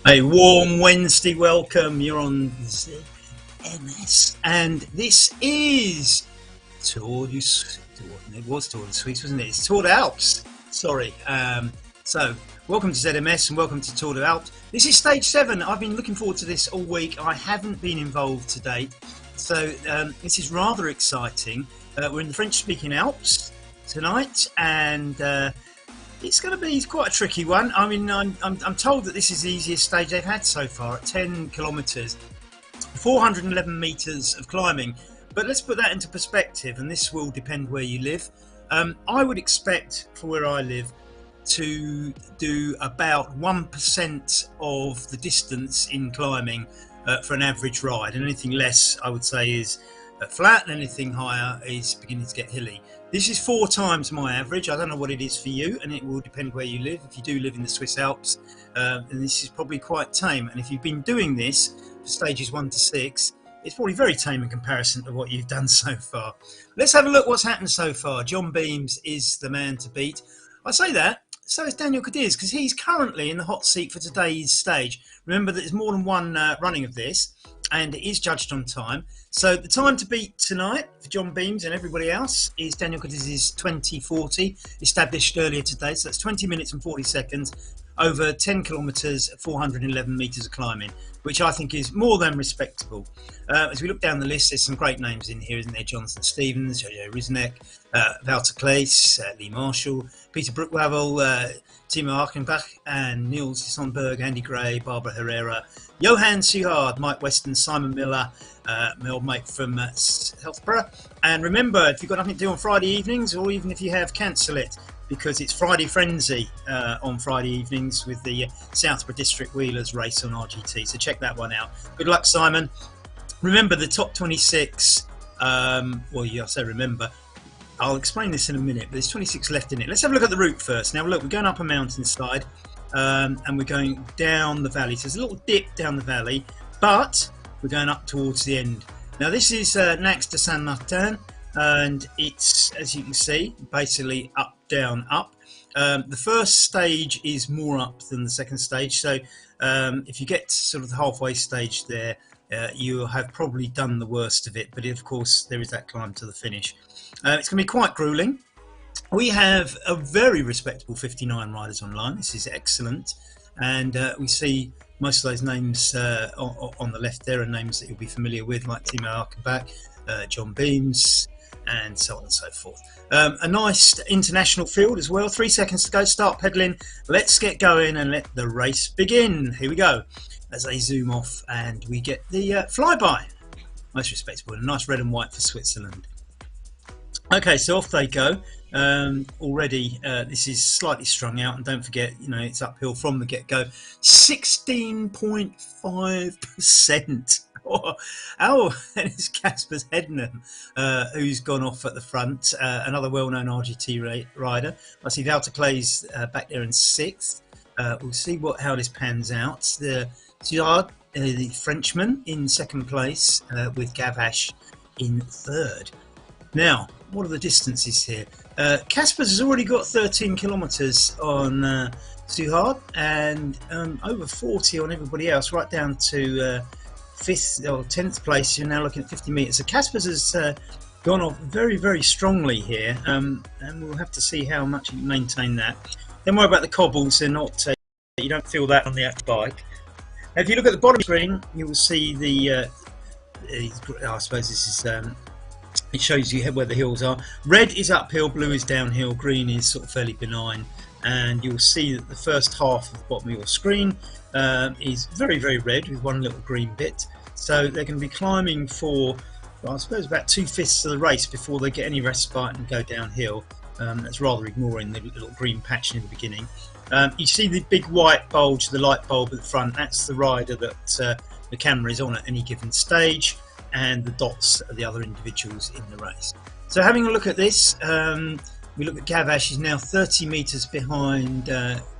A warm Wednesday welcome. You're on ZMS, and this is Tour du It was Tour de Suisse, wasn't it? It's Tour de Alpes. Sorry. So, welcome to ZMS and welcome to Tour de Alpes. This is stage 7. I've been looking forward to this all week. I haven't been involved to date, so this is rather exciting. We're in the French-speaking Alps tonight, and it's going to be quite a tricky one. I mean, I'm told that this is the easiest stage they've had so far at 10 kilometres, 411 metres of climbing. But let's put that into perspective, and this will depend where you live. I would expect, for where I live, to do about 1% of the distance in climbing for an average ride, and anything less, I would say, is flat, and anything higher is beginning to get hilly. This is 4 times my average. I don't know what it is for you, and it will depend where you live. If you do live in the Swiss Alps, then this is probably quite tame. And if you've been doing this for stages 1 to 6, it's probably very tame in comparison to what you've done so far. Let's have a look what's happened so far. John Beams is the man to beat. I say that, so is Daniel Cadiz, because he's currently in the hot seat for today's stage. Remember that there's more than one running of this, and it is judged on time. So the time to beat tonight for John Beams and everybody else is Daniel Cadiz's 20:40, established earlier today. So that's 20 minutes and 40 seconds over 10 kilometres, 411 metres of climbing, which I think is more than respectable. As we look down the list, there's some great names in here, isn't there? Jonathan Stevens, Jojo Riznek, Wouter Klaes, Lee Marshall, Peter Brookwavel, Timo Achenbach, and Niels Sonnenberg, Andy Gray, Barbara Herrera, Johan Suhard, Mike Weston, Simon Miller, Mel Mike from Southborough. And remember, if you've got nothing to do on Friday evenings, or even if you have, cancel it, because it's Friday Frenzy on Friday evenings with the Southborough District Wheelers race on RGT. So check that one out. Good luck, Simon. Remember the top 26. Well, I say remember. I'll explain this in a minute, but there's 26 left in it. Let's have a look at the route first. Now, look, we're going up a mountainside, and we're going down the valley. So there's a little dip down the valley, but we're going up towards the end. Now, this is next to Saint Martin, and it's, as you can see, basically up, down, up. The first stage is more up than the second stage, so if you get to sort of the halfway stage there, you have probably done the worst of it, but of course there is that climb to the finish. It's going to be quite grueling. We have a very respectable 59 riders online. This is excellent, and we see most of those names on the left there are names that you'll be familiar with, like Timo Achenbach, John Beams, and so on and so forth. A nice international field as well. 3 seconds to go. Start pedaling. Let's get going and let the race begin. Here we go. As they zoom off and we get the flyby. Most respectable. A nice red and white for Switzerland. Okay, so off they go. Already this is slightly strung out, and don't forget, it's uphill from the get-go. 16.5%. Oh, and it's Kasper Hedman, who's gone off at the front, another well-known RGT rider. I see Wouter Klaes back there in 6th. We'll see how this pans out. The Frenchman in 2nd place, with Gavache in 3rd. Now, what are the distances here? Kasper's has already got 13 kilometres on Suhard, and over 40 on everybody else, right down to 5th or 10th place. You're now looking at 50 metres. So Kasper's has gone off very, very strongly here, and we'll have to see how much you maintain that. Don't worry about the cobbles; they're not. You don't feel that on the actual bike. Now, if you look at the bottom screen, you will see the. I suppose this is. It shows you where the hills are. Red is uphill, blue is downhill, green is sort of fairly benign, and you'll see that the first half of the bottom of your screen is very, very red with one little green bit. So they're going to be climbing for, well, I suppose, about 2/5 of the race before they get any respite and go downhill. That's rather ignoring the little green patch near the beginning. You see the big white bulge, the light bulb at the front. That's the rider that the camera is on at any given stage, and the dots are the other individuals in the race. So having a look at this, we look at Gavache. He's now 30 metres behind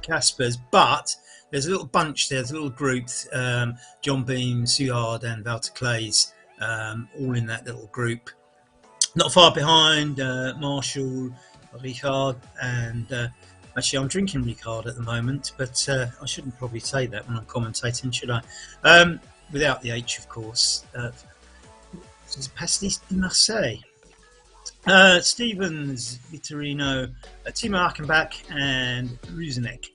Kasper's, but there's a little bunch there, there's a little group, John Beam, Suhard and Wouter Klaes, all in that little group. Not far behind, Marshall, Richard and Actually, I'm drinking Ricard at the moment, but I shouldn't probably say that when I'm commentating, should I? Without the H, of course. Pastis de Marseille. Stevens, Vitorino, Timo Achenbach, and Ruzinek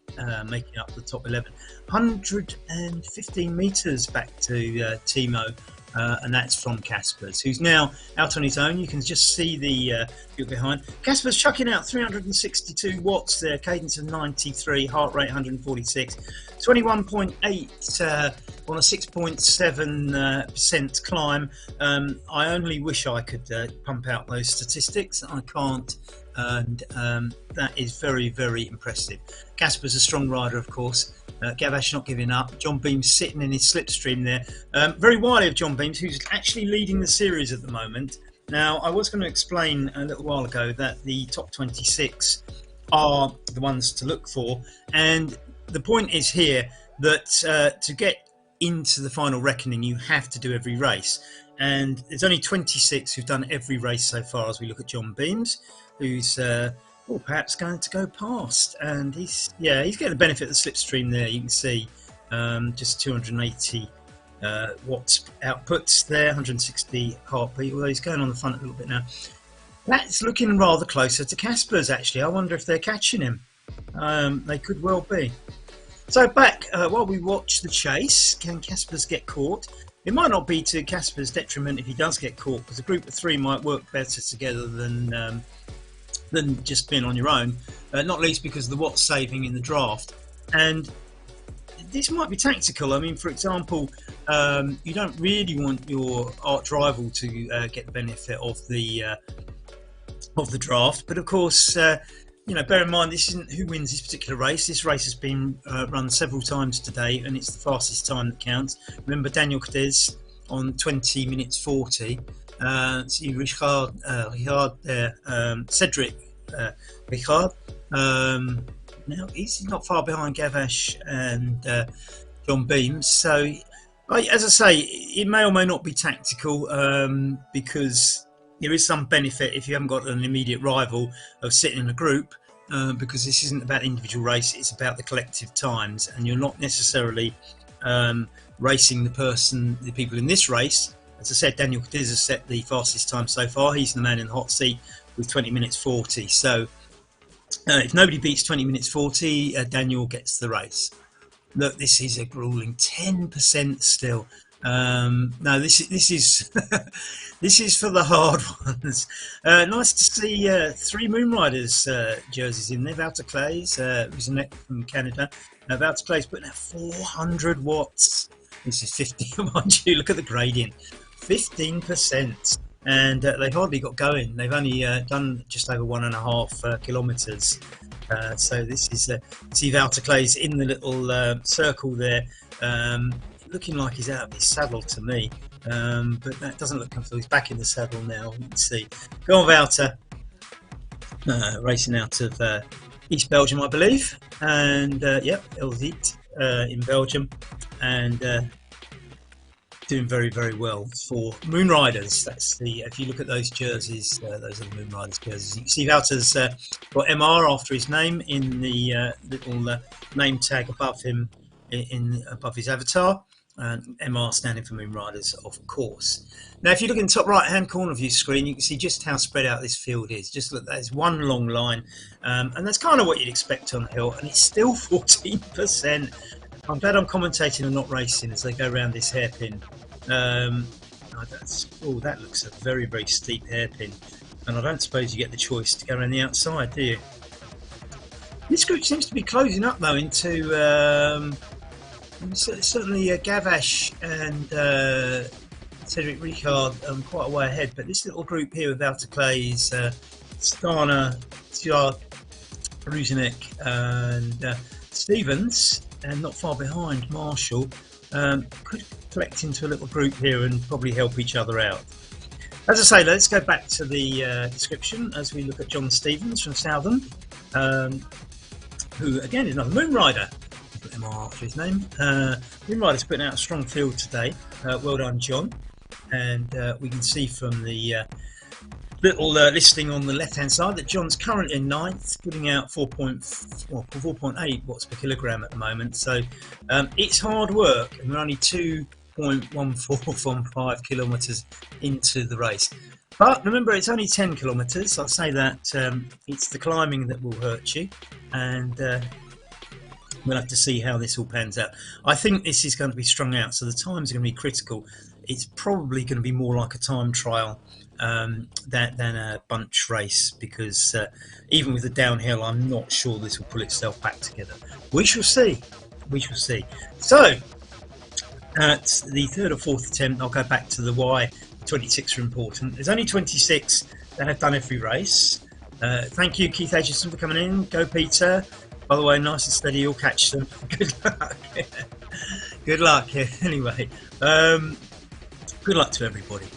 making up the top 11. 115 metres back to Timo, and that's from Caspers, who's now out on his own. You can just see the view behind. Caspers chucking out 362 watts there, cadence of 93, heart rate 146, 21.8 on a 6.7% climb. I only wish I could pump out those statistics. I can't, and that is very, very impressive. Casper's a strong rider, of course. Gavash not giving up. John Beams sitting in his slipstream there. Very wily of John Beams, who's actually leading the series at the moment. Now, I was going to explain a little while ago that the top 26 are the ones to look for, and the point is here that to get into the final reckoning, you have to do every race, and there's only 26 who've done every race so far. As we look at John Beams, who's perhaps going to go past, and he's getting the benefit of the slipstream there. You can see just 280 watts outputs there, 160 heartbeat, although he's going on the front a little bit now. That's looking rather closer to Casper's, actually. I wonder if they're catching him. They could well be. So back, while we watch the chase, can Caspers get caught? It might not be to Casper's detriment if he does get caught, because a group of three might work better together than just being on your own, not least because of the watt saving in the draft. And this might be tactical. I mean, for example, you don't really want your arch rival to get the benefit of the draft, but of course, bear in mind, this isn't who wins this particular race. This race has been run several times today, and it's the fastest time that counts. Remember Daniel Cadiz on 20 minutes 40. See Richard there, Cedric Richard. Now he's not far behind Gavash and John Beams. So, as I say, it may or may not be tactical, because there is some benefit if you haven't got an immediate rival of sitting in a group, because this isn't about individual race, it's about the collective times, and you're not necessarily racing the people in this race. As I said, Daniel Cadiz has set the fastest time so far. He's the man in the hot seat with 20 minutes 40. So if nobody beats 20 minutes 40, Daniel gets the race. Look, this is a grueling 10% still. No, this is this is for the hard ones. Nice to see 3 Moon Riders jerseys in there. Wouter Clays, Ruzinek from Canada. Wouter Clays putting out 400 watts. This is 50. Mind you, look at the gradient, 15%, and they hardly got going. They've only done just over 1.5 kilometres. So this is see Wouter Clays in the little circle there. Looking like he's out of his saddle to me, but that doesn't look comfortable. He's back in the saddle now. Let's see. Go on, Wouter. Racing out of East Belgium, I believe, and yep, Elzit in Belgium, and doing very, very well for Moon Riders. That's the, if you look at those jerseys, those are the Moon Riders jerseys. You can see Wouter's got MR after his name in the little name tag above him, above his avatar. And MR standing for Moon Riders, of course. Now, if you look in the top right-hand corner of your screen, you can see just how spread out this field is. Just look, there's one long line, and that's kind of what you'd expect on the hill, and it's still 14%. I'm glad I'm commentating and not racing as they go around this hairpin. That looks a very, very steep hairpin, and I don't suppose you get the choice to go around the outside, do you? This group seems to be closing up, though, into... certainly Gavash and Cedric Ricard quite a way ahead, but this little group here with Wouter Clays, Stana, Tjard, Ruzinek and Stevens, and not far behind Marshall, could collect into a little group here and probably help each other out. As I say, let's go back to the description as we look at John Stevens from Southern, who again is another Moon Rider. Put MR after his name. Moon Rider's putting out a strong field today. Well done, John. And we can see from the little listing on the left hand side that John's currently in ninth, putting out 4.8 watts per kilogram at the moment. So it's hard work, and we're only 2.14 from 5 kilometres into the race. But remember, it's only 10 kilometres. I'll say that it's the climbing that will hurt you, and we'll have to see how this all pans out. I think this is going to be strung out, so the times are going to be critical. It's probably going to be more like a time trial than a bunch race, because even with the downhill, I'm not sure this will pull itself back together. We shall see. We shall see. So, at the third or fourth attempt, I'll go back to the why 26 are important. There's only 26 that have done every race. Thank you, Keith Aitchison, for coming in. Go, Peter. By the way, nice and steady. You'll catch them. Good luck. Good luck. Anyway. Good luck to everybody.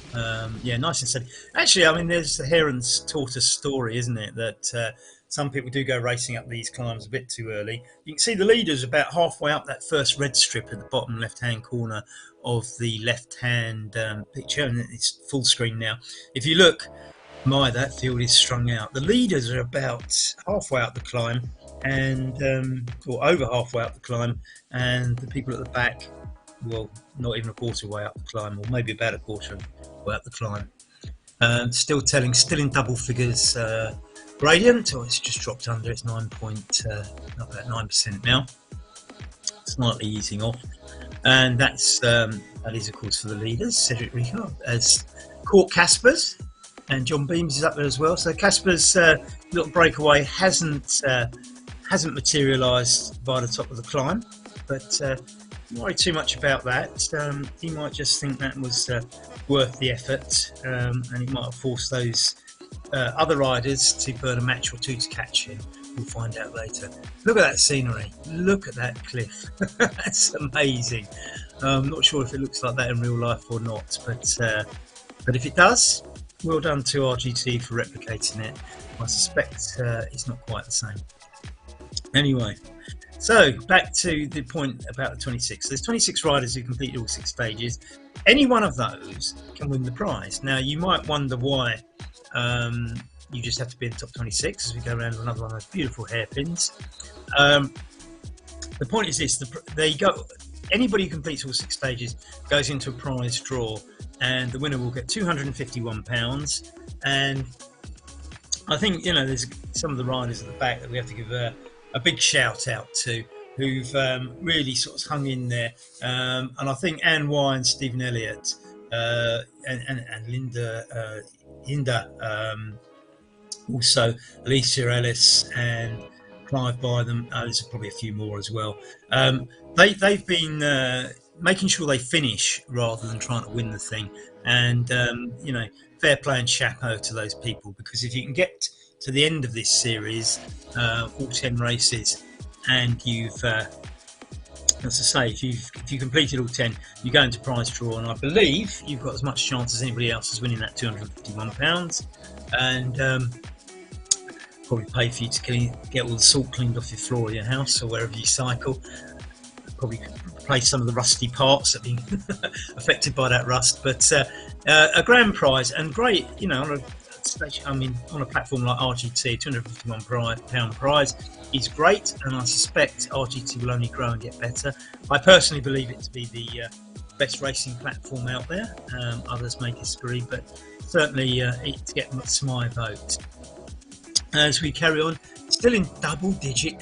Yeah, nice and steady. Actually, I mean, there's the hare and tortoise story, isn't it? That some people do go racing up these climbs a bit too early. You can see the leaders about halfway up that first red strip at the bottom left-hand corner of the left-hand picture, and it's full screen now. If you look, that field is strung out. The leaders are about halfway up the climb, and or over halfway up the climb, and the people at the back, well, not even a quarter way up the climb, or maybe about a quarter way up the climb. Still in double figures gradient. Oh, it's just dropped under. It's about 9% now. Slightly easing off, and that is of course for the leaders. Cedric Ricard as Court Caspers, and John Beams is up there as well. So Caspers' little breakaway hasn't materialised by the top of the climb, but. Don't worry too much about that. He might just think that was worth the effort, and he might have forced those other riders to burn a match or two to catch him. We'll find out later. Look at that scenery. Look at that cliff. That's amazing. I'm not sure if it looks like that in real life or not, but if it does, well done to RGT for replicating it. I suspect it's not quite the same. Anyway. So, back to the point about the 26. There's 26 riders who completed all 6 stages. Any one of those can win the prize. Now, you might wonder why you just have to be in the top 26 as we go around another one of those beautiful hairpins. The point is this, anybody who completes all 6 stages goes into a prize draw, and the winner will get £251. And I think, there's some of the riders at the back that we have to give a big shout out to, who've really sort of hung in there, and I think Anne Y and Stephen Elliott and Linda also Alicia Ellis and Clive Bytham. There's probably a few more as well. They've been making sure they finish rather than trying to win the thing, and fair play and chapeau to those people, because if you can get to the end of this series, all 10 races, and you've, as I say, if you completed all 10, you go into prize draw, and I believe you've got as much chance as anybody else as winning that £251, and probably pay for you to get all the salt cleaned off your floor of your house or wherever you cycle. Probably replace some of the rusty parts that have been affected by that rust, but a grand prize, and great, on a platform like RGT, £251 prize is great, and I suspect RGT will only grow and get better. I personally believe it to be the best racing platform out there. Others may disagree, but certainly it gets my vote. As we carry on, still in double-digit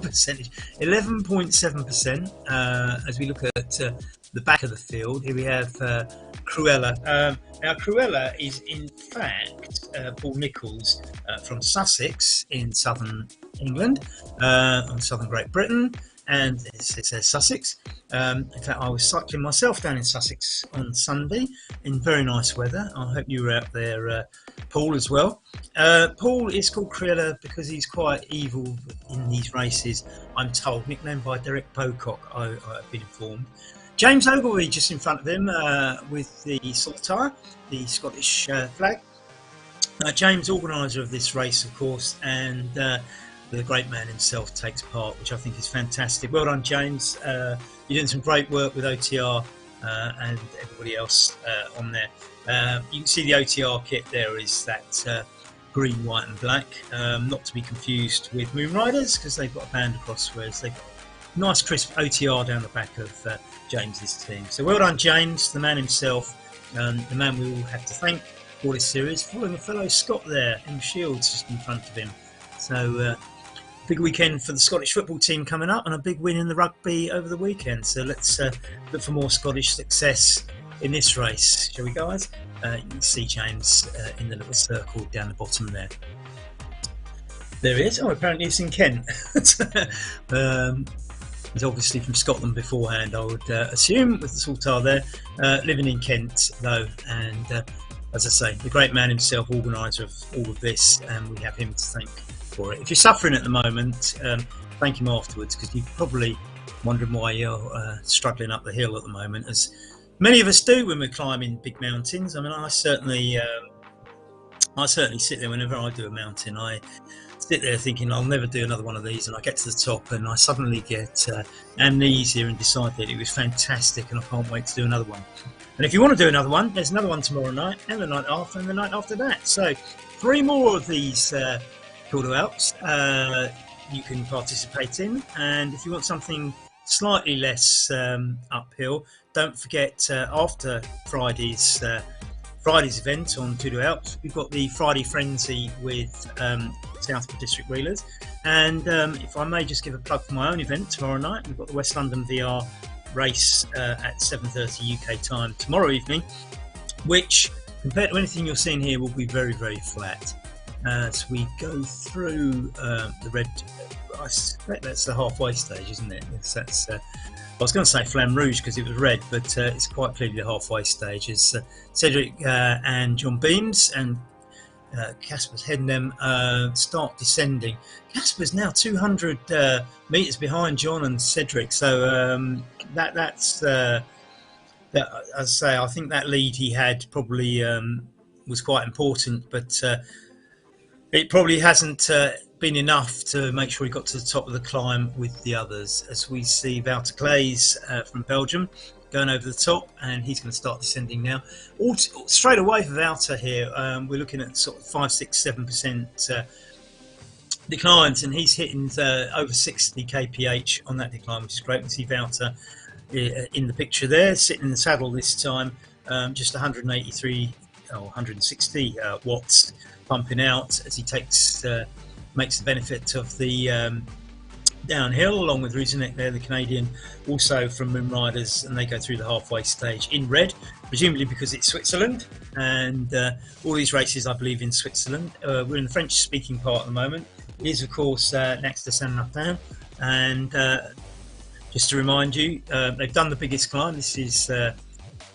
percentage, 11.7%. As we look at the back of the field, here we have Cruella. Now, Cruella is in fact Paul Nicholls from Sussex in southern England, on southern Great Britain, and it says Sussex. In fact, I was cycling myself down in Sussex on Sunday in very nice weather. I hope you were out there, Paul, as well. Paul is called Cruella because he's quite evil in these races, I'm told, nicknamed by Derek Pocock, I've been informed. James Ogilvie just in front of him with the saltire, the Scottish flag. James, organiser of this race, of course, and the great man himself takes part, which I think is fantastic. Well done, James. You're doing some great work with OTR and everybody else on there. You can see the OTR kit there is that green, white and black, not to be confused with Moon Riders, because they've got a band across, whereas they've got nice crisp OTR down the back of James's team. So well done, James, the man himself, the man we all have to thank for this series, following a fellow Scot there in Shields just in front of him. So big weekend for the Scottish football team coming up, and a big win in the rugby over the weekend. So let's look for more Scottish success in this race, shall we, guys? You can see James in the little circle down the bottom there. There he is. Oh, apparently it's in Kent. He's obviously from Scotland beforehand, I would assume, with the Sultan there. Living in Kent, though, and as I say, the great man himself, organiser of all of this, and we have him to thank for it. If you're suffering at the moment, thank him afterwards, because you're probably wondering why you're struggling up the hill at the moment, as many of us do when we're climbing big mountains. I mean, I certainly sit there whenever I do a mountain. I sit there thinking I'll never do another one of these, and I get to the top and I suddenly get amnesia and decide that it was fantastic and I can't wait to do another one. And if you want to do another one, there's another one tomorrow night, and the night after, and the night after that. So 3 more of these Tour de Alpes you can participate in, and if you want something slightly less uphill, don't forget after Friday's event on Tour de Alpes, we've got the Friday Frenzy with Southwood District Wheelers, and if I may just give a plug for my own event tomorrow night, we've got the West London VR race at 7:30 UK time tomorrow evening, which compared to anything you're seeing here will be very, very flat. As we go through the red, I suspect that's the halfway stage, isn't it? That's I was going to say Flamme Rouge because it was red, but it's quite clearly the halfway stage. As Cedric and John Beams and Casper's heading them start descending. Casper's now 200 metres behind John and Cedric, so that's that. As I say, I think that lead he had probably was quite important, but it probably hasn't been enough to make sure he got to the top of the climb with the others. As we see Wouter Claes from Belgium going over the top, and he's going to start descending now. Straight away for Wouter here, we're looking at sort of 5, 6, 7% declines, and he's hitting over 60 kph on that decline, which is great. We see Wouter in the picture there, sitting in the saddle this time, just 183 or 160 watts pumping out as he makes the benefit of the downhill, along with Ruzinek there, the Canadian, also from Moon Riders, and they go through the halfway stage in red, presumably because it's Switzerland, and all these races, I believe, in Switzerland. We're in the French-speaking part at the moment. It is, of course, next to Saint-Martin, and just to remind you, they've done the biggest climb. This is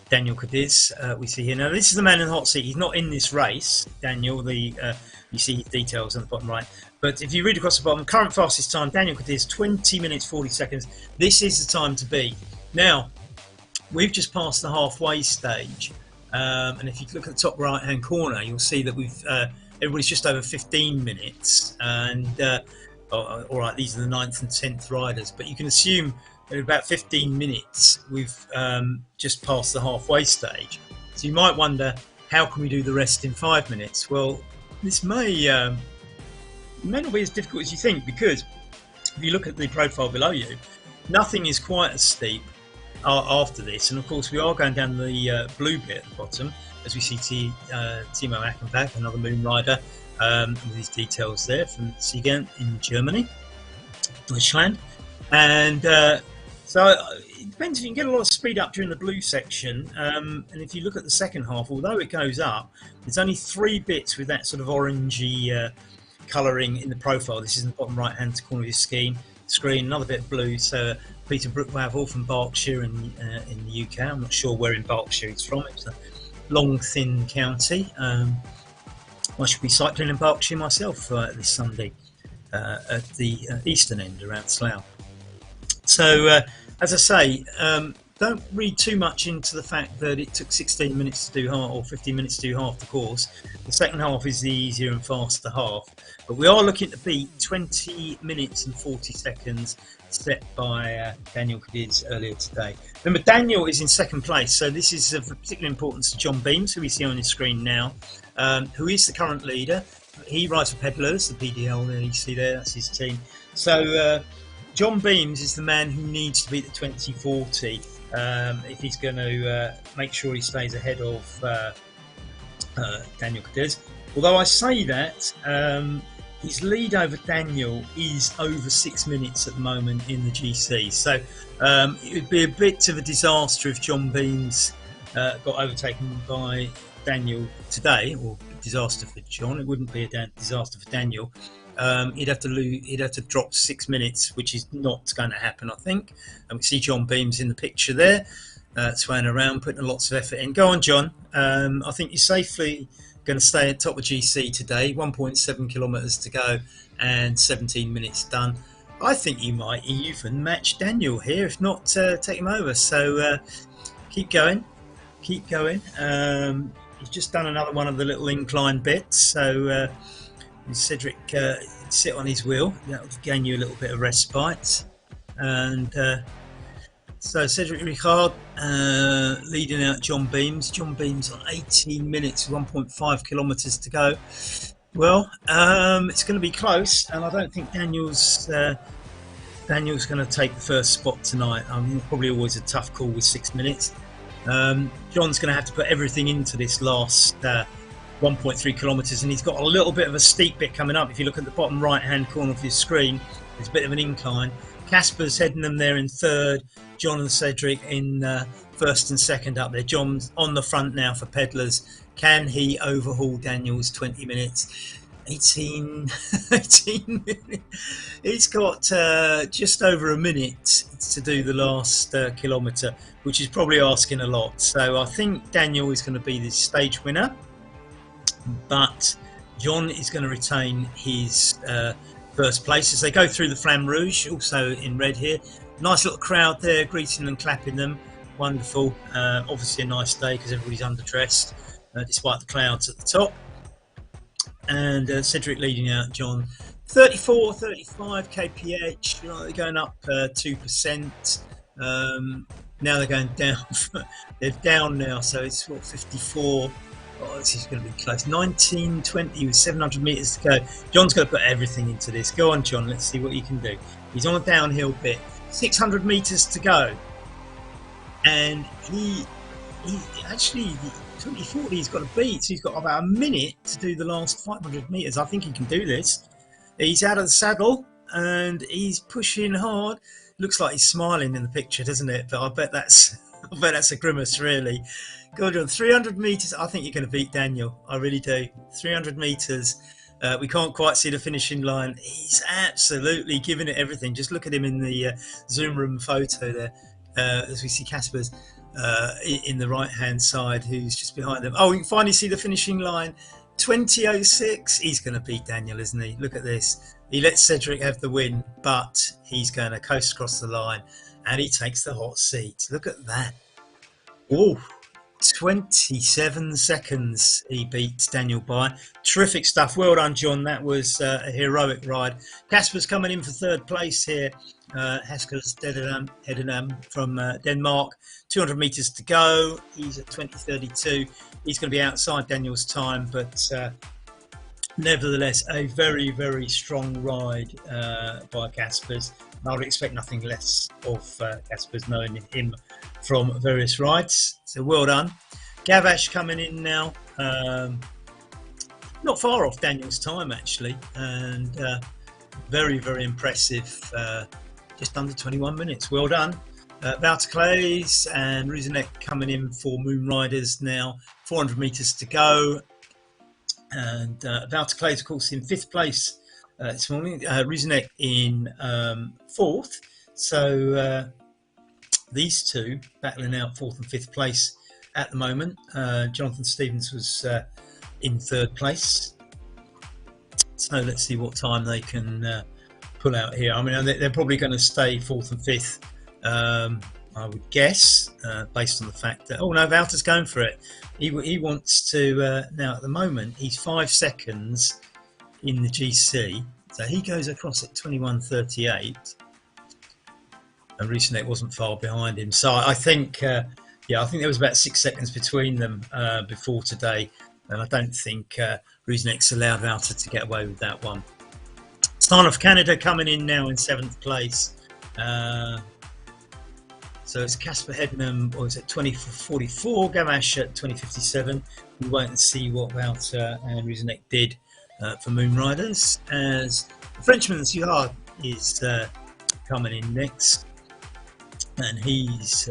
Daniel Cadiz, we see here. Now, this is the man in the hot seat. He's not in this race, Daniel. You see details on the bottom right. But if you read across the bottom, current fastest time, Daniel Cadiz, 20 minutes 40 seconds. This is the time to beat. Now, we've just passed the halfway stage, and if you look at the top right-hand corner, you'll see that everybody's just over 15 minutes. And all right, these are the 9th and 10th riders, but you can assume that in about 15 minutes we've just passed the halfway stage. So you might wonder, how can we do the rest in 5 minutes? Well, this may not be as difficult as you think, because if you look at the profile below you, nothing is quite as steep after this, and of course we are going down the blue bit at the bottom, as we see Timo Ackenbach, another Moon Rider, with his details there from Siegen in Germany, Deutschland, and so it depends if you can get a lot of speed up during the blue section, and if you look at the second half, although it goes up, there's only 3 bits with that sort of orangey colouring in the profile. This is in the bottom right hand corner of your screen, another bit of blue. So Peter Brookwavel from Berkshire in the UK. I'm not sure where in Berkshire it's from. It's a long, thin county. I should be cycling in Berkshire myself this Sunday at the eastern end around Slough. So as I say, don't read too much into the fact that it took 16 minutes to do half, or 15 minutes to do half the course. The second half is the easier and faster half, but we are looking to beat 20 minutes and 40 seconds set by Daniel Cadiz earlier today. Remember, Daniel is in second place, so this is of particular importance to John Beams, who we see on his screen now, who is the current leader. He rides for Pedalers, the PDL that you see there, that's his team. So John Beams is the man who needs to beat the 2040 if he's going to make sure he stays ahead of Daniel Cadiz. Although I say that, his lead over Daniel is over 6 minutes at the moment in the GC. So it would be a bit of a disaster if John Beams got overtaken by Daniel today, or disaster for John. It wouldn't be a disaster for Daniel. He'd have to drop 6 minutes, which is not going to happen, I think. And we see John Beams in the picture there, swaying around, putting lots of effort in. Go on, John. I think you're safely going to stay at top of GC today. 1.7 kilometres to go and 17 minutes done. I think you might even match Daniel here, if not take him over. So keep going. He's just done another one of the little incline bits. So Cedric sit on his wheel. That will gain you a little bit of respite. And so Cedric Ricard leading out John Beams. John Beams on 18 minutes, 1.5 kilometres to go. Well, it's going to be close, and I don't think Daniel's going to take the first spot tonight. Probably always a tough call with 6 minutes. John's going to have to put everything into this last 1.3 kilometres, and he's got a little bit of a steep bit coming up. If you look at the bottom right hand corner of your screen, there's a bit of an incline. Casper's heading them there in third, John and Cedric in first and second up there. John's on the front now for Pedalers. Can he overhaul Daniel's 20 minutes? 18 minutes. He's got just over a minute to do the last kilometre, which is probably asking a lot. So I think Daniel is going to be the stage winner, but John is going to retain his first place as they go through the Flamme Rouge, also in red here. Nice little crowd there greeting and clapping them. Wonderful. Obviously a nice day because everybody's underdressed despite the clouds at the top. And Cedric leading out John. 34, 35 kph, they're going up 2%. Now they're going down. They're down now, so it's 54. Oh, this is going to be close. 19:20 with 700 metres to go. John's going to put everything into this. Go on, John. Let's see what you can do. He's on a downhill bit. 600 metres to go. And he actually, 2040 he's got to beat. So he's got about a minute to do the last 500 metres. I think he can do this. He's out of the saddle and he's pushing hard. Looks like he's smiling in the picture, doesn't it? But I bet that's a grimace, really. Go on, 300 metres. I think you're going to beat Daniel. I really do. 300 metres. We can't quite see the finishing line. He's absolutely giving it everything. Just look at him in the Zoom room photo there, as we see Casper's in the right-hand side, who's just behind them. Oh, we can finally see the finishing line. 20:06. He's going to beat Daniel, isn't he? Look at this. He lets Cedric have the win, but he's going to coast across the line, and he takes the hot seat. Look at that. Oh, 27 seconds he beats Daniel by. Terrific stuff. Well done, John. That was a heroic ride. Casper's coming in for third place here. Haskell Heddenham from Denmark. 200 metres to go. He's at 20:32. He's going to be outside Daniel's time, but nevertheless, a very, very strong ride by Casper's. I would expect nothing less of Casper's, knowing him from various rides. So well done. Gavash coming in now. Not far off Daniel's time, actually, and very, very impressive. Just under 21 minutes. Well done. Wouter and Ruzinek coming in for Moon Riders now. 400 metres to go. And Wouter, of course, in fifth place this morning. Ruzinek in fourth. So these two battling out fourth and fifth place at the moment. Jonathan Stevens was in third place. So let's see what time they can pull out here. I mean, they're probably going to stay fourth and fifth. I I would guess, based on the fact that Valter's going for it. He wants to now. At the moment, he's 5 seconds in the GC, so he goes across at 21:38, and Rieseneck wasn't far behind him. So I think, I think there was about 6 seconds between them before today, and I don't think Rieseneck's allowed Valter to get away with that one. Stan of Canada coming in now in 7th place. So it's Casper Hednam, or is it 20:44? Gamache at 20:57. We wait and see what Valter and Rieseneck did for Moon Riders. As the Frenchman Suard is coming in next, and he's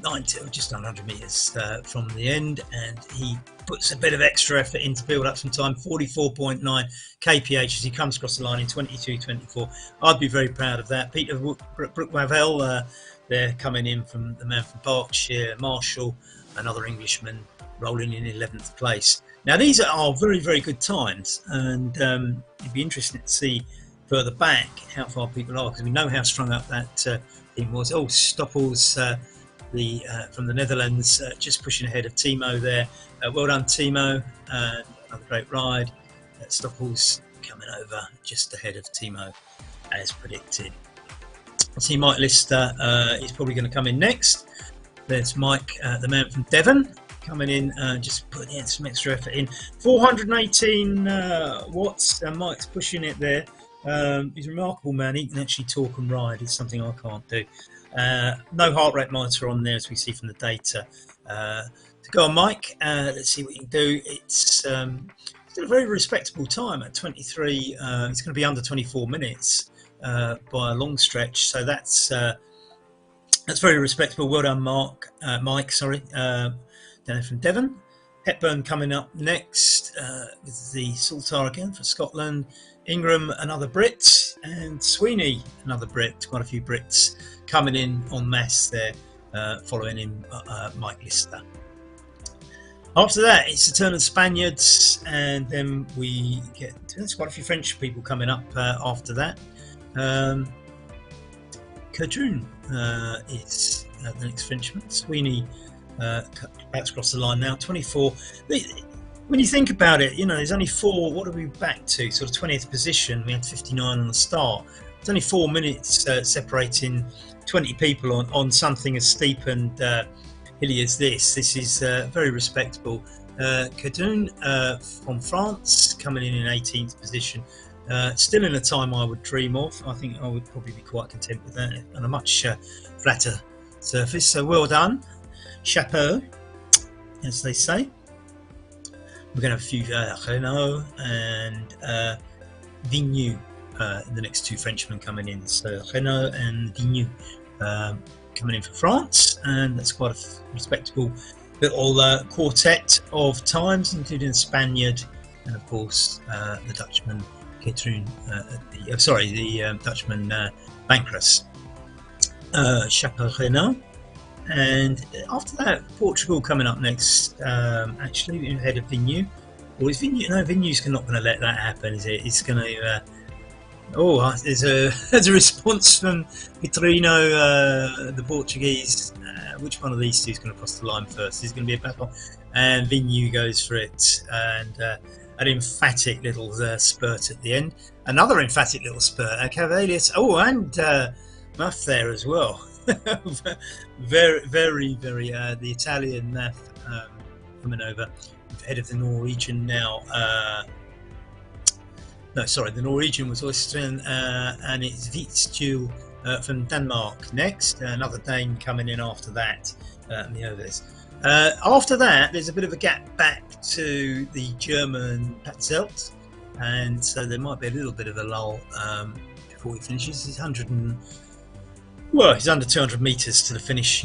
90 or just under 100 meters from the end, and he puts a bit of extra effort in to build up some time. 44.9 kph as he comes across the line in 22:24. I'd be very proud of that. Peter Brookwavel, they're coming in from the man from Berkshire. Marshall, another Englishman, rolling in 11th place. Now these are very, very good times, and it'd be interesting to see further back how far people are, because we know how strung up that team was. Stoppels, from the Netherlands, just pushing ahead of Timo there. Well done, Timo. Another great ride. Stoppels coming over just ahead of Timo, as predicted. I see Mike Lister is probably going to come in next. There's Mike, the man from Devon, coming in, just putting in some extra effort in. 418 watts, and Mike's pushing it there. He's a remarkable man. He can actually talk and ride. It's something I can't do. No heart rate monitor on there, as we see from the data. To go on, Mike, let's see what you can do. It's still a very respectable time at 23. It's going to be under 24 minutes by a long stretch, so that's very respectable. Well done, Mike. Sorry, down from Devon. Hepburn coming up next with the Saltar again for Scotland. Ingram, another Brit, and Sweeney, another Brit. Quite a few Brits coming in en masse there, following him, Mike Lister. After that, it's the turn of the Spaniards, and then there's quite a few French people coming up after that. Cajun is the next Frenchman. Sweeney backs across the line now, 24. When you think about it, there's only 4. What are we back to? Sort of 20th position. We had 59 on the start. It's only 4 minutes separating 20 people on something as steep and hilly as this. This is very respectable. Cadun from France coming in 18th position. Still in a time I would dream of. I think I would probably be quite content with that on a much flatter surface. So well done. Chapeau, as they say. We're going to have a few Renault and Vigneault, the next 2 Frenchmen coming in. So Renault and Vigneault coming in for France, and that's quite a respectable little quartet of times, including the Spaniard and of course the Dutchman Ketroen, the Dutchman Bancross. Chapeau Renault. And after that, Portugal coming up next, actually ahead of Vigneault. Or is Vigneault? No, Vigneault's not going to let that happen, is it? It's going to. There's a response from Petrino, the Portuguese. Which one of these two is going to cross the line first? There's going to be a battle, and Vigneault goes for it, and an emphatic little spurt at the end. Another emphatic little spurt. Cavalius. And Muff there as well. very, very, very. The Italian Muff coming over ahead of the Norwegian now. The Norwegian was Austrian, and it's Vitstjul from Denmark next. Another Dane coming in after that. After that, there's a bit of a gap back to the German Patzelt, and so there might be a little bit of a lull before he finishes. He's under 200 metres to the finish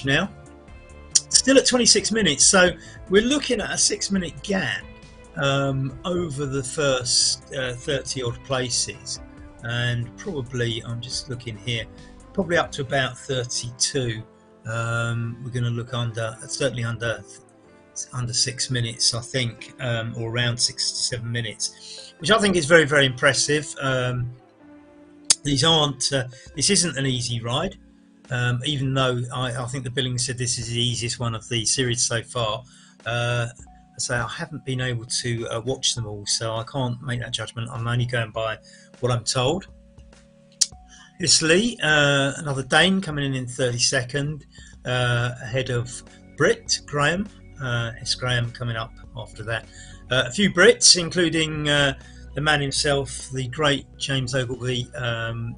now. Still at 26 minutes, so we're looking at a 6-minute gap over the first 30 odd places, and probably, I'm just looking here, probably up to about 32. We're going to look certainly under 6 minutes, I think, or around 6 to 7 minutes, which I think is very, very impressive. This isn't an easy ride. even though I think the billing said this is the easiest one of the series so far. So I haven't been able to watch them all, so I can't make that judgment. I'm only going by what I'm told. Italy, another Dane coming in 32nd, ahead of Brit Graham. S. Graham coming up after that. A few Brits, including the man himself, the great James Ogilvy,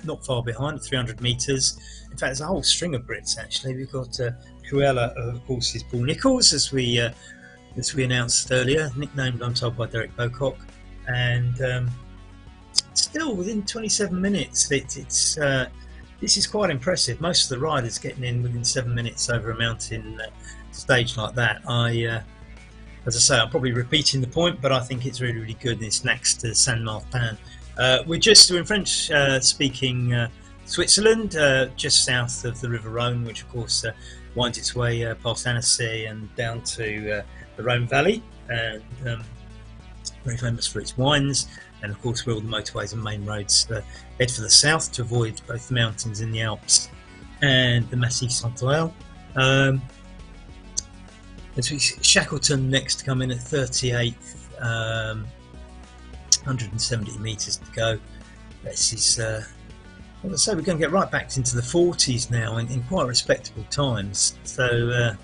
not far behind, 300 metres. In fact, there's a whole string of Brits actually. We've got Cruella, of course, is Paul Nicholls, as we announced earlier, nicknamed, I'm told, by Derek Bocock, and still within 27 minutes. This is quite impressive. Most of the riders getting in within 7 minutes over a mountain stage like that. As I say, I'm probably repeating the point, but I think it's really, really good. It's next to Saint Martin. We're in French-speaking Switzerland, just south of the River Rhone, which of course winds its way past Annecy and down to the Rhone Valley, and very famous for its wines. And of course, where all the motorways and main roads head for the south to avoid both the mountains in the Alps and the Massif Central. Shackleton next to come in at 38th, 170 metres to go. This is, well, let's say we're going to get right back into the 40s now in quite respectable times. So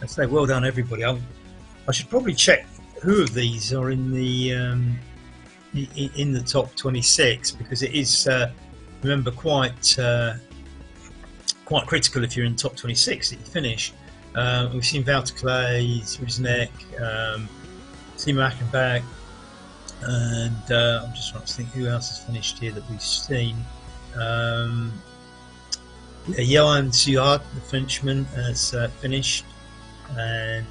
I'd say well done, everybody. I should probably check who of these are in the top 26, because it is, remember, quite critical if you're in the top 26 that you finish. We've seen Valterclay, Rusnek, Timo Ackenbach, and I'm just trying to think who else has finished here that we've seen. Johan Suard, the Frenchman, has finished, and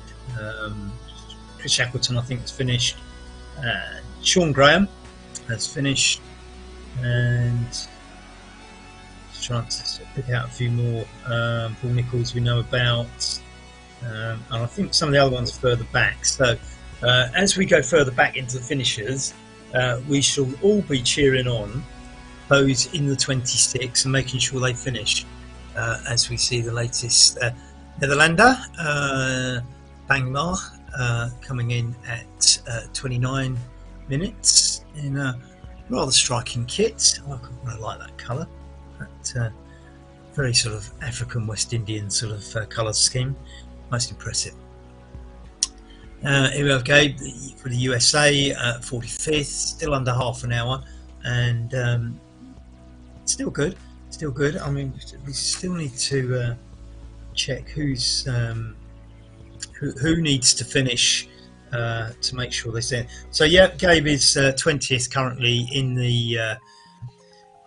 Chris Shackleton, I think, has finished. Sean Graham has finished, and just trying to pick out a few more. Paul Nicholls we know about, and I think some of the other ones are further back. So as we go further back into the finishers, we shall all be cheering on those in the 26 and making sure they finish. As we see the latest Netherlander, Bangmar, coming in at 29 minutes in a rather striking kit. I quite like that colour, that very sort of African West Indian sort of colour scheme. Most impressive. Here we have Gabe for the USA, 45th, still under half an hour, and still good. I mean, we still need to check who's who needs to finish to make sure they stay. So yeah, Gabe is 20th currently in the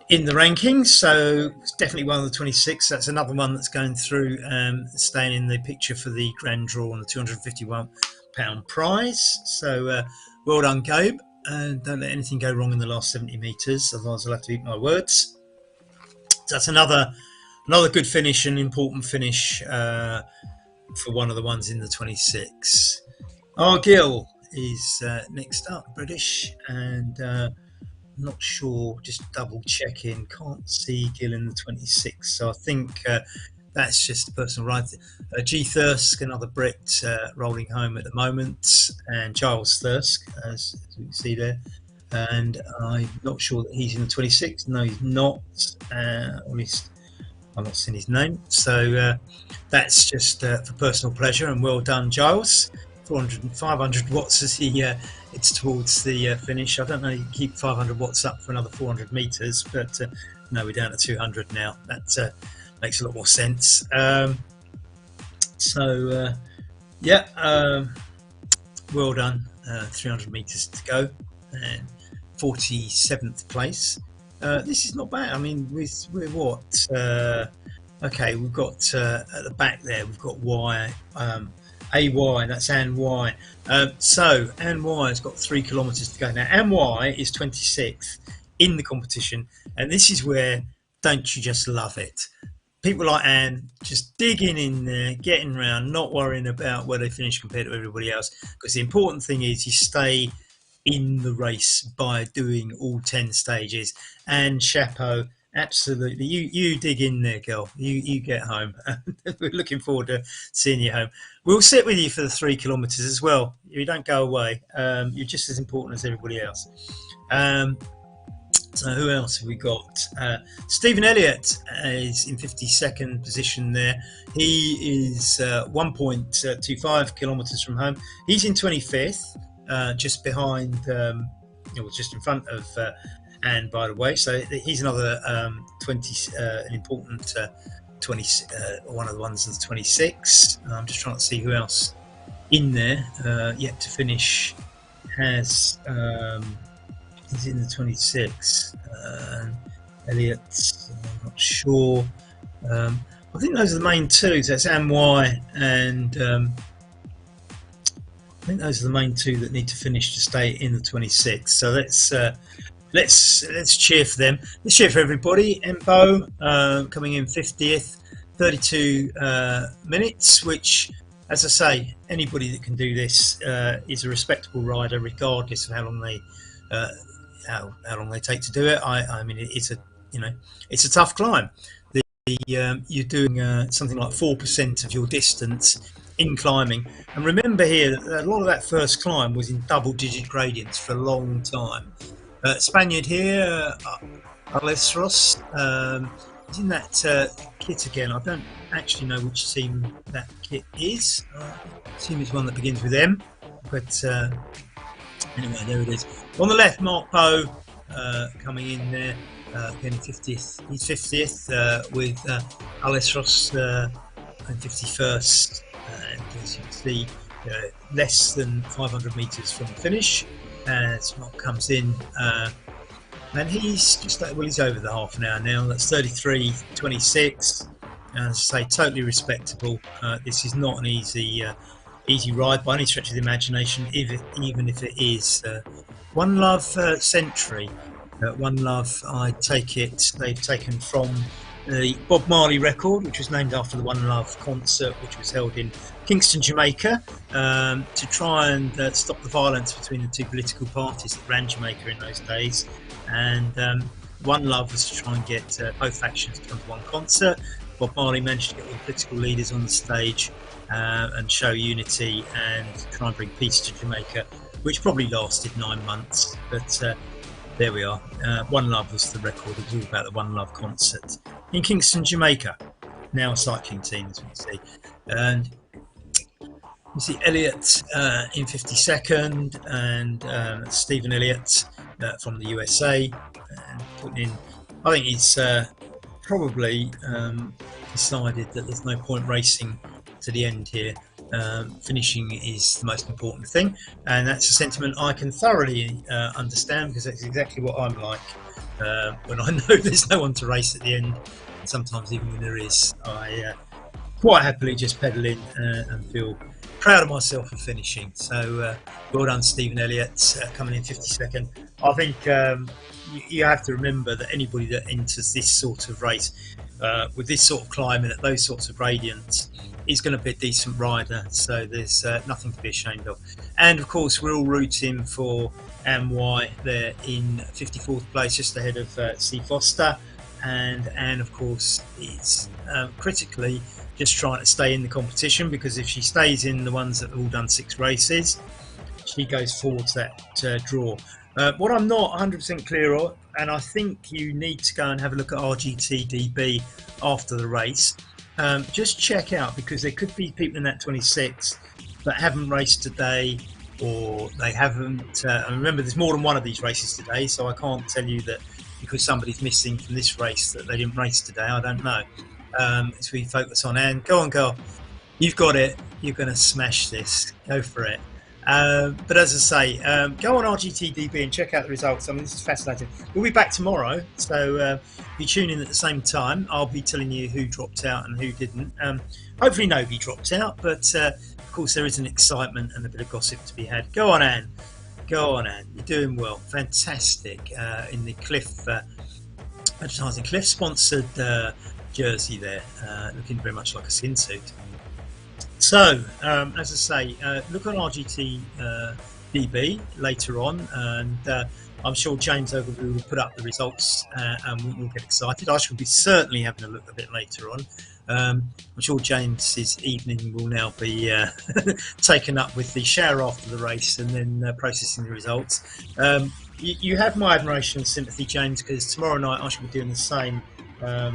rankings, so it's definitely one of the 26. That's another one that's going through, staying in the picture for the grand draw on the £251 prize. So well done, Gabe, and don't let anything go wrong in the last 70 metres, otherwise I'll have to eat my words. So that's another good finish, an important finish for one of the ones in the 26. Argyll is next up, British, and not sure, just double checking, can't see Gill in the 26, so I think that's just a personal ride. G. Thirsk, another Brit, rolling home at the moment, and Giles Thirsk, as we can see there, and I'm not sure that he's in the 26. No, he's not, or at least I've not seen his name. So that's just for personal pleasure, and well done, Giles. 400 and 500 watts as he it's towards the finish. I don't know, you can keep 500 watts up for another 400 meters, but no, we're down to 200 now. That makes a lot more sense. Well done. 300 meters to go, and 47th place. This is not bad. I mean, we're what? Okay, we've got at the back there, we've got Y. AY, that's Ann Y. So Ann Y has got 3 kilometres to go. Now Ann Y is 26th in the competition, and this is where, don't you just love it? People like Ann just digging in there, getting round, not worrying about where they finish compared to everybody else, because the important thing is you stay in the race by doing all 10 stages. And chapeau, Absolutely. You dig in there, girl. You get home. We're looking forward to seeing you home. We'll sit with you for the 3 kilometres as well. You don't go away. You're just as important as everybody else. So who else have we got? Stephen Elliott is in 52nd position there. He is 1.25 kilometres from home. He's in 25th, just behind, just in front of Anne, by the way. So he's another 20, an important 20, one of the ones of the 26. I'm just trying to see who else in there yet to finish has. He's in the 26. Elliott, I'm not sure. I think those are the main two. So that's Ny and I think those are the main two that need to finish to stay in the 26. So let's cheer for them. Let's cheer for everybody. Embo coming in 50th, 32 minutes, which, as I say, anybody that can do this is a respectable rider, regardless of how long they how long they take to do it. I mean, it's a tough climb. You're doing something like 4% of your distance in climbing, and remember here that a lot of that first climb was in double-digit gradients for a long time. Spaniard here, Alesros, is in that kit again. I don't actually know which team that kit is. I assume it's one that begins with M, but anyway, there it is. On the left, Mark Bowe coming in there, again 50th. He's 50th with Alesros in 51st. And as you can see, less than 500 metres from the finish as Mark comes in. And he's just, he's over the half an hour now. That's 33.26. As I say, totally respectable. This is not an easy ride by any stretch of the imagination, even if it is. One Love Century. One Love, I take it, they've taken from the Bob Marley record, which was named after the One Love concert, which was held in Kingston, Jamaica, to try and stop the violence between the two political parties that ran Jamaica in those days. And One Love was to try and get both factions to come to one concert. Bob Marley managed to get all the political leaders on the stage and show unity and try and bring peace to Jamaica, which probably lasted 9 months. But there we are. One Love was the record. It was all about the One Love concert in Kingston, Jamaica. Now a cycling team, as we can see. And you see Elliott in 52nd, and Stephen Elliott from the USA. And putting in, I think he's probably decided that there's no point racing to the end here. Finishing is the most important thing, and that's a sentiment I can thoroughly understand, because that's exactly what I'm like when I know there's no one to race at the end. And sometimes even when there is, I quite happily just pedal in and feel proud of myself for finishing. So well done, Stephen Elliott, coming in 52nd. I think you have to remember that anybody that enters this sort of race with this sort of climate at those sorts of gradients is going to be a decent rider, so there's nothing to be ashamed of. And of course, we're all rooting for Ny there in 54th place, just ahead of C. Foster, and of course it's critically just trying to stay in the competition, because if she stays in the ones that have all done 6 races, she goes forward to that draw. What I'm not 100% clear on, and I think you need to go and have a look at RGTDB after the race, just check out, because there could be people in that 26 that haven't raced today, or they haven't. Remember, there's more than one of these races today, so I can't tell you that because somebody's missing from this race that they didn't race today. I don't know. As we focus on Anne, go on, girl. You've got it. You're going to smash this. Go for it. But as I say, go on RGTDB and check out the results. I mean, this is fascinating. We'll be back tomorrow, so you tune in at the same time. I'll be telling you who dropped out and who didn't. Hopefully nobody dropped out, but of course there is an excitement and a bit of gossip to be had. Go on, Anne. Go on, Anne. You're doing well. Fantastic. In the Cliff advertising, Cliff sponsored jersey there, looking very much like a skin suit. So, as I say, look on RGT DB later on, and I'm sure James Ogilvy will put up the results, and we'll get excited. I shall be certainly having a look a bit later on. I'm sure James's evening will now be taken up with the shower after the race and then processing the results. You have my admiration and sympathy, James, because tomorrow night I shall be doing the same. I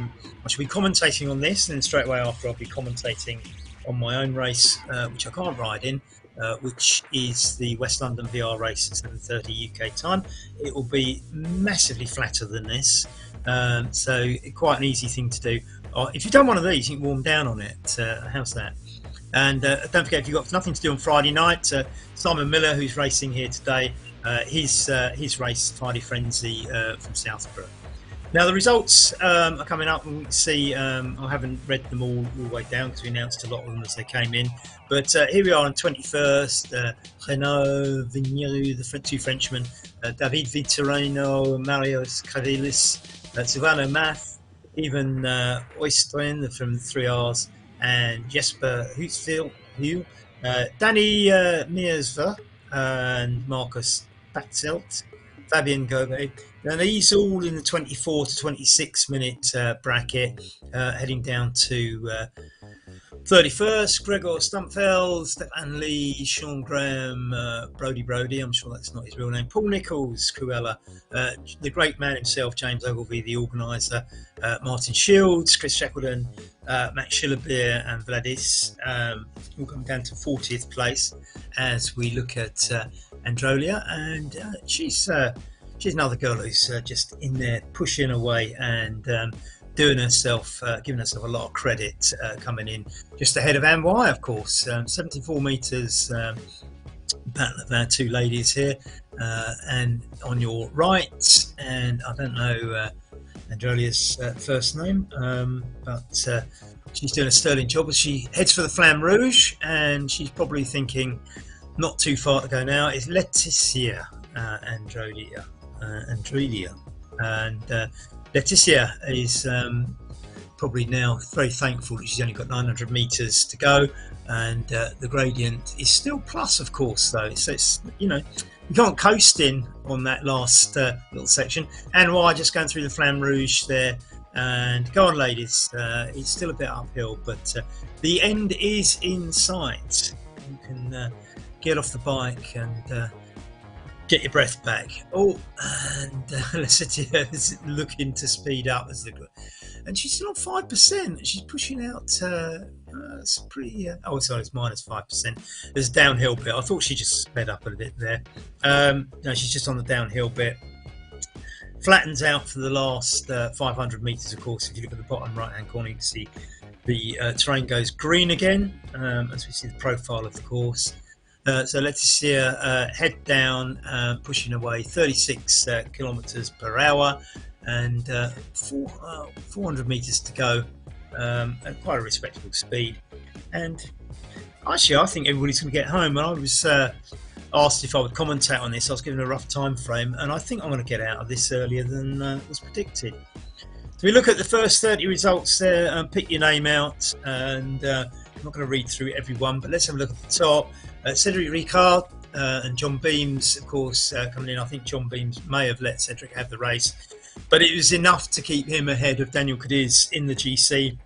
shall be commentating on this, and then straight away after I'll be commentating on my own race, which I can't ride in, which is the West London VR race at 7:30 UK time. It will be massively flatter than this, so quite an easy thing to do. If you've done one of these, you can warm down on it. How's that? And don't forget, if you've got nothing to do on Friday night, Simon Miller, who's racing here today, his race, Friday Frenzy from Southborough. Now the results are coming up, and we can see I haven't read them all the way down because we announced a lot of them as they came in. But here we are on 21st, Renaud Vigneroux, the two Frenchmen, David Vitorino, Marius Carilis, Silvano Math, even Oystrin from the 3Rs, and Jesper Hutzfield, Danny Meersver, and Marcus Batzelt, Fabian Gobe. Now these all in the 24 to 26 minute bracket, heading down to 31st, Gregor Stumpfeld, Stefan Lee, Sean Graham, Brody, I'm sure that's not his real name, Paul Nichols, Cruella, the great man himself, James Ogilvy, the organiser, Martin Shields, Chris Shackleton, Max Schillerbeer and Vladis, all come down to 40th place as we look at Androlia, and she's another girl who's just in there pushing away and doing herself, giving herself a lot of credit, coming in just ahead of Anne Y, of course. 74 metres, battle of our two ladies here, and on your right, and I don't know Androlia's first name, but she's doing a sterling job as she heads for the Flamme Rouge, and she's probably thinking not too far to go now. It's Laetitia Androlia, and Laetitia is probably now very thankful that she's only got 900 metres to go, and the gradient is still plus, of course, though. So it's, you know, you can't coast in on that last little section. And why just going through the Flamme Rouge there, and go on, ladies. It's still a bit uphill, but the end is in sight. You can get off the bike and get your breath back. Oh, and Laetitia is looking to speed up as and she's still on 5%. She's pushing out. It's pretty. Oh, sorry, it's -5%. There's a downhill bit. I thought she just sped up a bit there. No, she's just on the downhill bit. Flattens out for the last 500 meters. Of course, if you look at the bottom right-hand corner, you can see the terrain goes green again as we see the profile of the course. So let's see head down, pushing away 36 kilometers per hour, and 400 meters to go, at quite a respectable speed. And actually, I think everybody's going to get home. And I was asked if I would commentate on this. I was given a rough time frame, and I think I'm going to get out of this earlier than was predicted. So we look at the first 30 results there, pick your name out, and I'm not going to read through everyone, but let's have a look at the top. Cedric Ricard and John Beams, of course, coming in. I think John Beams may have let Cedric have the race, but it was enough to keep him ahead of Daniel Cadiz in the GC,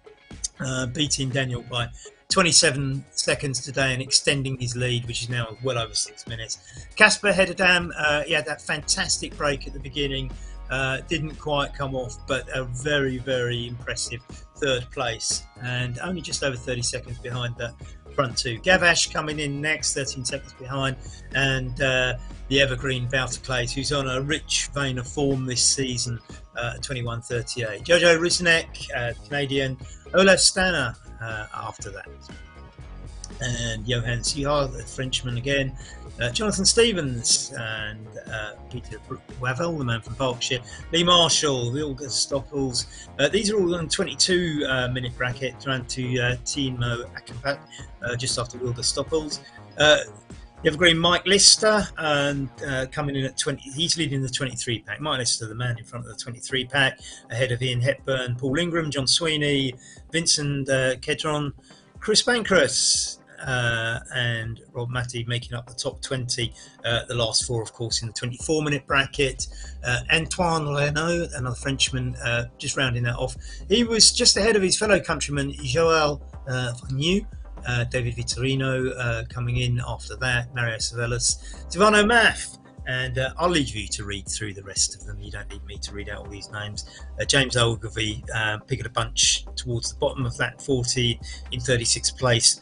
beating Daniel by 27 seconds today and extending his lead, which is now well over 6 minutes. Casper Hederdam, he had that fantastic break at the beginning, didn't quite come off, but a very, very impressive third place, and only just over 30 seconds behind the front two. Gavash coming in next, 13 seconds behind, and the evergreen Wouter Claes, who's on a rich vein of form this season, 21:38. Jojo Risnek, Canadian, Olaf Stanner after that, and Johan Sihar, the Frenchman again, Jonathan Stevens, and Peter Wavel, the man from Berkshire, Lee Marshall, Wilga Stoppels. These are all on 22 minute bracket, around to Timo Akampat, just after Wilga Stoppels. The evergreen Mike Lister, and coming in at 20, he's leading the 23 pack. Mike Lister, the man in front of the 23 pack, ahead of Ian Hepburn, Paul Ingram, John Sweeney, Vincent Kedron, Chris Bancroft, and Rob Matty making up the top 20. The last four, of course, in the 24-minute bracket. Antoine Leno, another Frenchman, just rounding that off. He was just ahead of his fellow countryman Joël Vigneault. David Vitorino coming in after that, Mario Savelas, Tivano Maff, and I'll leave you to read through the rest of them. You don't need me to read out all these names. James Ogilvie picking a bunch towards the bottom of that 40 in 36th place.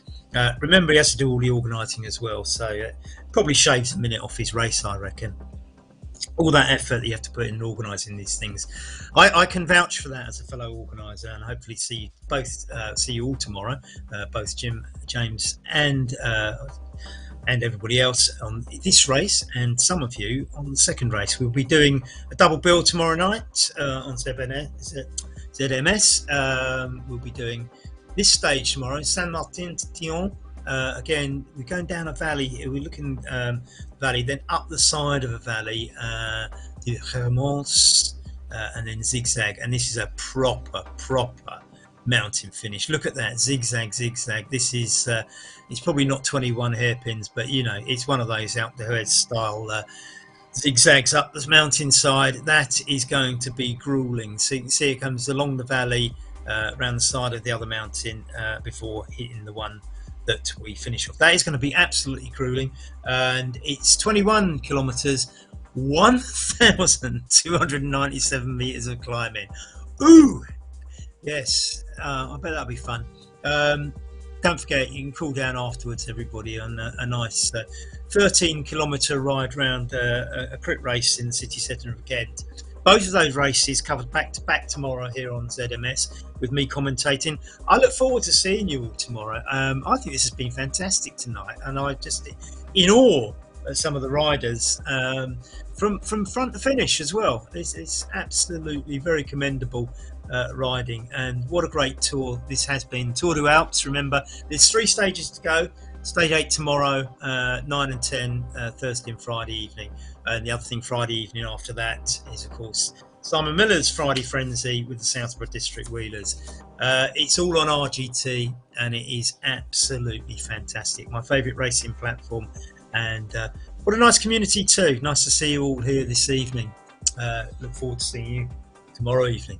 Remember, he has to do all the organising as well, so probably shaves a minute off his race, I reckon. All that effort that you have to put in organising these things, I can vouch for that as a fellow organiser, and hopefully see you all tomorrow, both Jim, James, and everybody else on this race, and some of you on the second race. We'll be doing a double bill tomorrow night on ZMS. We'll be doing this stage tomorrow, Saint Martin to Thion. Again, we're going down a valley. We're looking valley, then up the side of a valley, the Hermance, and then zigzag. And this is a proper mountain finish. Look at that, zigzag. This is it's probably not 21 hairpins, but you know, it's one of those out there style zigzags up this mountainside. That is going to be grueling. So you can see it comes along the valley, around the side of the other mountain before hitting the one that we finish off. That is going to be absolutely grueling, and it's 21 kilometers, 1,297 meters of climbing. Ooh, yes, I bet that'll be fun. Don't forget, you can cool down afterwards, everybody, on a nice 13-kilometer ride round a crit race in the city centre of Ghent. Both of those races covered back to back tomorrow here on ZMS with me commentating. I look forward to seeing you all tomorrow. I think this has been fantastic tonight, and I just in awe at some of the riders from front to finish as well. It's absolutely very commendable riding, and what a great tour this has been. Tour de Alpes. Remember, there's 3 stages to go. Stage 8 tomorrow, 9 and 10 Thursday and Friday evening. And the other thing Friday evening after that is, of course, Simon Miller's Friday Frenzy with the Southborough District Wheelers. It's all on RGT, and it is absolutely fantastic. My favourite racing platform, and what a nice community too. Nice to see you all here this evening. Look forward to seeing you tomorrow evening.